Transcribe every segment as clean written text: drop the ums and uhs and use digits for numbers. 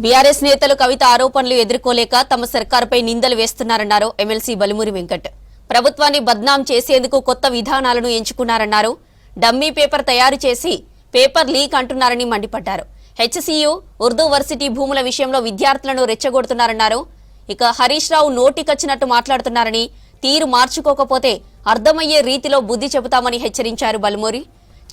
BRS నేతలు కవిత ఆరోపణలు ఎదుర్కోలేక తమ సర్కారుపై నిందలు వేస్తున్నారన్నారు ఎమ్మెల్సీ బలిమూరి వెంకట్. ప్రభుత్వాన్ని బద్నాం చేసేందుకు కొత్త విధానాలను ఎంచుకున్నారన్నారు. డమ్మీ పేపర్ తయారు చేసి పేపర్ లీక్ అంటున్నారని మండిపడ్డారు. హెచ్సియు ఉర్దూ వర్సిటీ భూముల విషయంలో విద్యార్థులను రెచ్చగొడుతున్నారన్నారు. ఇక హరీష్ రావు నోటికొచ్చినట్టు మాట్లాడుతున్నారని, తీరు మార్చుకోకపోతే అర్థమయ్యే రీతిలో బుద్ధి చెబుతామని హెచ్చరించారు బలిమూరి.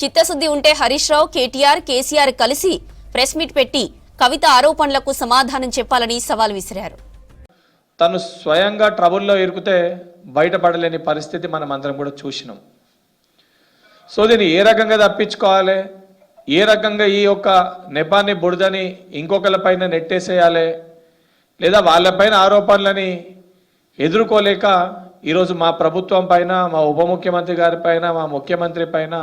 చిత్తశుద్ధి ఉంటే హరీష్ రావు, కేటీఆర్, కేసీఆర్ కలిసి ప్రెస్ మీట్ పెట్టి కవిత ఆరోపణలకు సమాధానం చెప్పాలని సవాల్ విసిరారు. తను స్వయంగా ట్రబుల్లో ఇరుకుతే బయటపడలేని పరిస్థితి మనం అందరం కూడా చూసినాం. సో దీన్ని ఏ రకంగా తప్పించుకోవాలి, ఏ రకంగా ఈ యొక్క నెపాన్ని బురదని ఇంకొకరిపైన నెట్టేసేయాలి, లేదా వాళ్ళపైన ఆరోపణలని ఎదుర్కోలేక ఈరోజు మా ప్రభుత్వం పైన, మా ఉప ముఖ్యమంత్రి గారి పైన, మా ముఖ్యమంత్రి పైన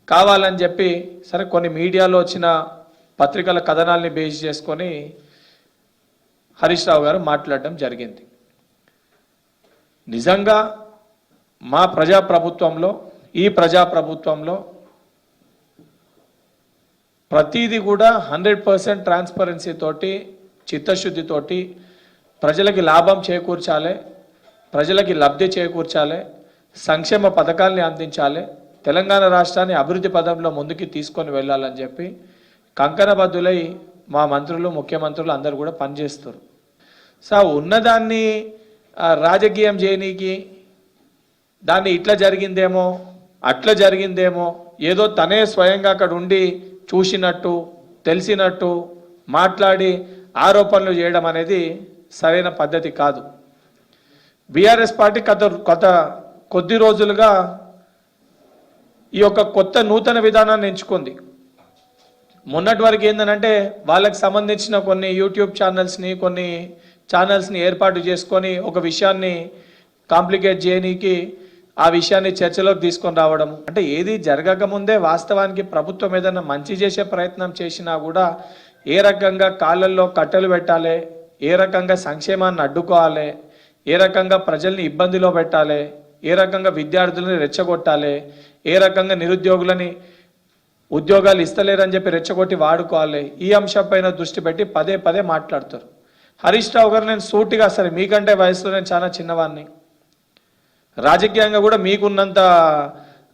కావాలని చెప్పి సరే కొన్ని మీడియాలో వచ్చిన పత్రికల కథనాల్ని బేస్ చేసుకొని హరీష్ రావు గారు మాట్లాడడం జరిగింది. నిజంగా మా ప్రజాప్రభుత్వంలో, ఈ ప్రజాప్రభుత్వంలో ప్రతిదీ కూడా 100% ట్రాన్స్పరెన్సీ తోటి, చిత్తశుద్ధితోటి ప్రజలకి లాభం చేకూర్చాలి, ప్రజలకి లబ్ధి చేకూర్చాలి, సంక్షేమ పథకాల్ని అందించాలి, తెలంగాణ రాష్ట్రాన్ని అభివృద్ధి పదంలో ముందుకు తీసుకొని వెళ్ళాలని చెప్పి కంకణబద్దులై మా మంత్రులు, ముఖ్యమంత్రులు అందరూ కూడా పనిచేస్తారు. సో ఉన్నదాన్ని రాజకీయం చేయనీకి, దాన్ని ఇట్లా జరిగిందేమో అట్లా జరిగిందేమో, ఏదో తనే స్వయంగా అక్కడ ఉండి చూసినట్టు తెలిసినట్టు మాట్లాడి ఆరోపణలు చేయడం అనేది సరైన పద్ధతి కాదు. బీఆర్ఎస్ పార్టీ కొద్ది రోజులుగా ఈ యొక్క కొత్త నూతన విధానాన్ని ఎంచుకుంది. మొన్నటి వరకు ఏంటంటే వాళ్ళకి సంబంధించిన కొన్ని యూట్యూబ్ ఛానల్స్ని, కొన్ని ఛానల్స్ని ఏర్పాటు చేసుకొని ఒక విషయాన్ని కాంప్లికేట్ చేయనీకి ఆ విషయాన్ని చర్చలోకి తీసుకొని రావడం, అంటే ఏది జరగకముందే వాస్తవానికి ప్రభుత్వం ఏదైనా మంచి చేసే ప్రయత్నం చేసినా కూడా ఏ రకంగా కాళ్ళల్లో కట్టెలు పెట్టాలి, ఏ రకంగా సంక్షేమాన్ని అడ్డుకోవాలి, ఏ రకంగా ప్రజల్ని ఇబ్బందిలో పెట్టాలి, ఏ రకంగా విద్యార్థులని రెచ్చగొట్టాలి, ఏ రకంగా నిరుద్యోగులని ఉద్యోగాలు ఇస్తలేరని చెప్పి రెచ్చగొట్టి వాడుకోవాలి, ఈ అంశంపైన దృష్టి పెట్టి పదే పదే మాట్లాడతారు. హరీష్ రావు గారు నేను సూటిగా, సరే మీకంటే వయసులో నేను చాలా చిన్నవాడిని, రాజకీయంగా కూడా మీకున్నంత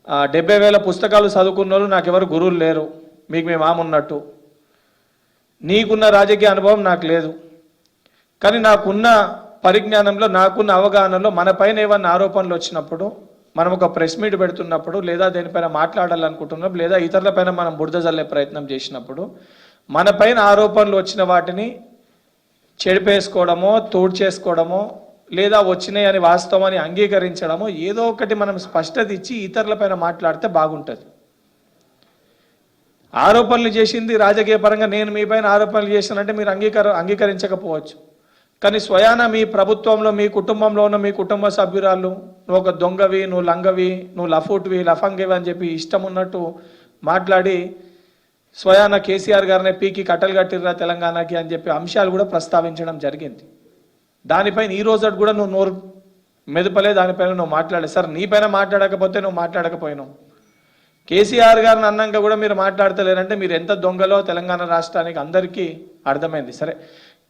70,000 పుస్తకాలు చదువుకున్న వాళ్ళు నాకెవరు గురువులు లేరు, మీకు మేము ఆమున్నట్టు. నీకున్న రాజకీయ అనుభవం నాకు లేదు, కానీ నాకున్న పరిజ్ఞానంలో, నాకున్న అవగాహనలో మన పైన ఏమన్నా ఆరోపణలు వచ్చినప్పుడు, మనం ఒక ప్రెస్ మీట్ పెడుతున్నప్పుడు, లేదా దేనిపైన మాట్లాడాలనుకుంటున్నప్పుడు, లేదా ఇతరులపైన మనం బురద జల్లే ప్రయత్నం చేసినప్పుడు, మన పైన ఆరోపణలు వచ్చిన వాటిని చెడిపేసుకోవడమో, తోడ్చేసుకోవడమో, లేదా వచ్చినాయి అని వాస్తవాన్ని అంగీకరించడమో, ఏదో ఒకటి మనం స్పష్టత ఇచ్చి ఇతరులపైన మాట్లాడితే బాగుంటుంది. ఆరోపణలు చేసింది రాజకీయ పరంగా నేను మీ పైన ఆరోపణలు చేశానంటే మీరు అంగీకరించకపోవచ్చు, కానీ స్వయాన మీ ప్రభుత్వంలో, మీ కుటుంబంలో ఉన్న మీ కుటుంబ సభ్యురాలు నువ్వు ఒక దొంగవి, నువ్వు లంగవి, నువ్వు లఫూట్వి, లఫంగివి అని చెప్పి ఇష్టం ఉన్నట్టు మాట్లాడి స్వయాన కేసీఆర్ గారిని పీకి కట్టలు కట్టిర్రా తెలంగాణకి అని చెప్పి అంశాలు కూడా ప్రస్తావించడం జరిగింది. దానిపైన ఈ రోజు కూడా నువ్వు నోరు మెదపలే, దానిపైన నువ్వు మాట్లాడే. సార్ నీపైన మాట్లాడకపోతే నువ్వు మాట్లాడకపోయినావు, కేసీఆర్ గారిని అన్నాక కూడా మీరు మాట్లాడతలేరంటే మీరు ఎంత దొంగలో తెలంగాణ రాష్ట్రానికి అందరికీ అర్థమైంది. సరే,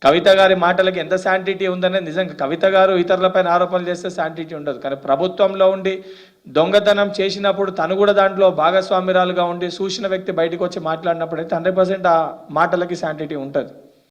కవిత గారి మాటలకి ఎంత శాంటిటీ ఉందనే, నిజంగా కవిత గారు ఇతరులపైన ఆరోపణలు చేస్తే శాంటిటీ ఉండదు, కానీ ప్రభుత్వంలో ఉండి దొంగతనం చేసినప్పుడు తను కూడా దాంట్లో భాగస్వామ్యురాలుగా ఉండి చూసిన వ్యక్తి బయటకు వచ్చి మాట్లాడినప్పుడు అయితే 100% ఆ మాటలకి శాంటిటీ ఉంటుంది.